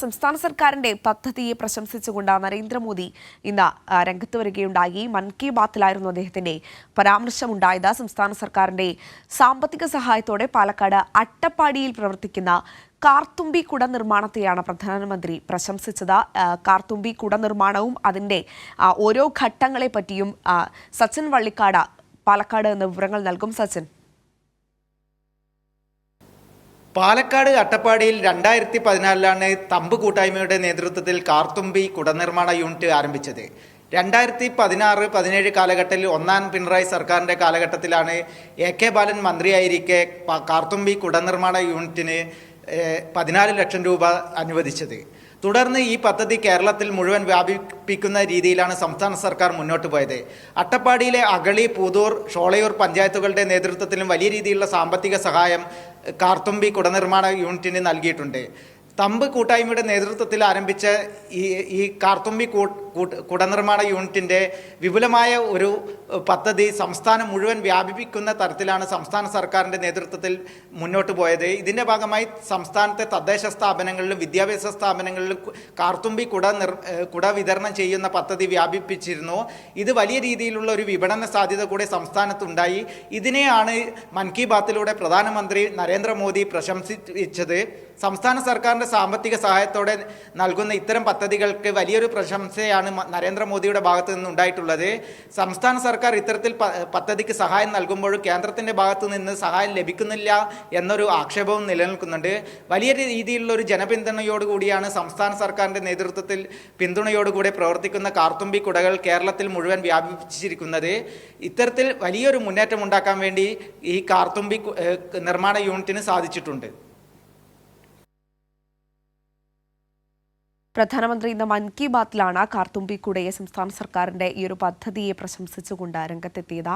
സംസ്ഥാന സർക്കാരിന്റെ പദ്ധതിയെ പ്രശംസിച്ചുകൊണ്ട് നരേന്ദ്രമോദി ഇന്ന് രംഗത്ത് വരികയുണ്ടായി. മൻ കി ബാത്തിലായിരുന്നു അദ്ദേഹത്തിന്റെ പരാമർശമുണ്ടായത്. സംസ്ഥാന സർക്കാരിന്റെ സാമ്പത്തിക സഹായത്തോടെ പാലക്കാട് അട്ടപ്പാടിയിൽ പ്രവർത്തിക്കുന്ന കാർത്തുമ്പി കുട നിർമ്മാണത്തെയാണ് പ്രധാനമന്ത്രി പ്രശംസിച്ചത്. കാർത്തുമ്പി കുട നിർമ്മാണവും അതിന്റെ ഓരോ ഘട്ടങ്ങളെ പറ്റിയും സച്ചിൻ വള്ളിക്കാട് പാലക്കാട് എന്ന വിവരങ്ങൾ നൽകും. സച്ചിൻ, പാലക്കാട് അട്ടപ്പാടിയിൽ 2014 തമ്പ് കൂട്ടായ്മയുടെ നേതൃത്വത്തിൽ കാർത്തുമ്പി കുടനിർമ്മാണ യൂണിറ്റ് ആരംഭിച്ചത്. 2016-17 കാലഘട്ടത്തിൽ ഒന്നാം പിണറായി സർക്കാരിൻ്റെ കാലഘട്ടത്തിലാണ് AK ബാലൻ മന്ത്രിയായിരിക്കെ കാർത്തുമ്പി കുടനിർമ്മാണ യൂണിറ്റിന് 14 ലക്ഷം രൂപ അനുവദിച്ചത്. തുടർന്ന് ഈ പദ്ധതി കേരളത്തിൽ മുഴുവൻ വ്യാപിപ്പിക്കുന്ന രീതിയിലാണ് സംസ്ഥാന സർക്കാർ മുന്നോട്ട് പോയത്. അട്ടപ്പാടിയിലെ അഗളി, പൂതൂർ, ഷോളയൂർ പഞ്ചായത്തുകളുടെ നേതൃത്വത്തിലും വലിയ രീതിയിലുള്ള സാമ്പത്തിക സഹായം കാർത്തുമ്പി കുടനിർമ്മാണ യൂണിറ്റിന് നൽകിയിട്ടുണ്ട്. തമ്പ് കൂട്ടായ്മയുടെ നേതൃത്വത്തിൽ ആരംഭിച്ച ഈ കാർത്തുമ്പി കുടനിർമ്മാണ യൂണിറ്റിൻ്റെ വിപുലമായ ഒരു പദ്ധതി സംസ്ഥാനം മുഴുവൻ വ്യാപിപ്പിക്കുന്ന തരത്തിലാണ് സംസ്ഥാന സർക്കാരിൻ്റെ നേതൃത്വത്തിൽ മുന്നോട്ട് പോയത്. ഇതിൻ്റെ ഭാഗമായി സംസ്ഥാനത്തെ തദ്ദേശ സ്ഥാപനങ്ങളിലും വിദ്യാഭ്യാസ സ്ഥാപനങ്ങളിലും കാർത്തുമ്പി കുട വിതരണം ചെയ്യുന്ന പദ്ധതി വ്യാപിപ്പിച്ചിരുന്നു. ഇത് വലിയ രീതിയിലുള്ള ഒരു വിപണന സാധ്യത കൂടെ സംസ്ഥാനത്തുണ്ടായി. ഇതിനെയാണ് മൻ കി ബാത്തിലൂടെ പ്രധാനമന്ത്രി നരേന്ദ്രമോദി പ്രശംസിച്ചത്. സംസ്ഥാന സർക്കാരിൻ്റെ സാമ്പത്തിക സഹായത്തോടെ നൽകുന്ന ഇത്തരം പദ്ധതികൾക്ക് വലിയൊരു പ്രശംസയാണ് നരേന്ദ്രമോദിയുടെ ഭാഗത്തു നിന്നുണ്ടായിട്ടുള്ളത്. സംസ്ഥാന സർക്കാർ ഇത്തരത്തിൽ പദ്ധതിക്ക് സഹായം നൽകുമ്പോഴും കേന്ദ്രത്തിൻ്റെ ഭാഗത്തു നിന്ന് സഹായം ലഭിക്കുന്നില്ല എന്നൊരു ആക്ഷേപവും നിലനിൽക്കുന്നുണ്ട്. വലിയ രീതിയിലുള്ള ഒരു ജനപിന്തുണയോടുകൂടിയാണ് സംസ്ഥാന സർക്കാരിൻ്റെ നേതൃത്വത്തിൽ പിന്തുണയോടുകൂടി പ്രവർത്തിക്കുന്ന കാർത്തുമ്പി കുടകൾ കേരളത്തിൽ മുഴുവൻ വ്യാപിപ്പിച്ചിരിക്കുന്നത്. ഇത്തരത്തിൽ വലിയൊരു മുന്നേറ്റം ഉണ്ടാക്കാൻ വേണ്ടി ഈ കാർത്തുമ്പി നിർമ്മാണ യൂണിറ്റിന് സാധിച്ചിട്ടുണ്ട്. പ്രധാനമന്ത്രി ഇന്ന് മൻ കി ബാത്തിലാണ് കാർത്തുമ്പി കുടയെ സംസ്ഥാന സർക്കാരിന്റെ ഈ ഒരു പദ്ധതിയെ പ്രശംസിച്ചുകൊണ്ട് രംഗത്തെത്തിയത്.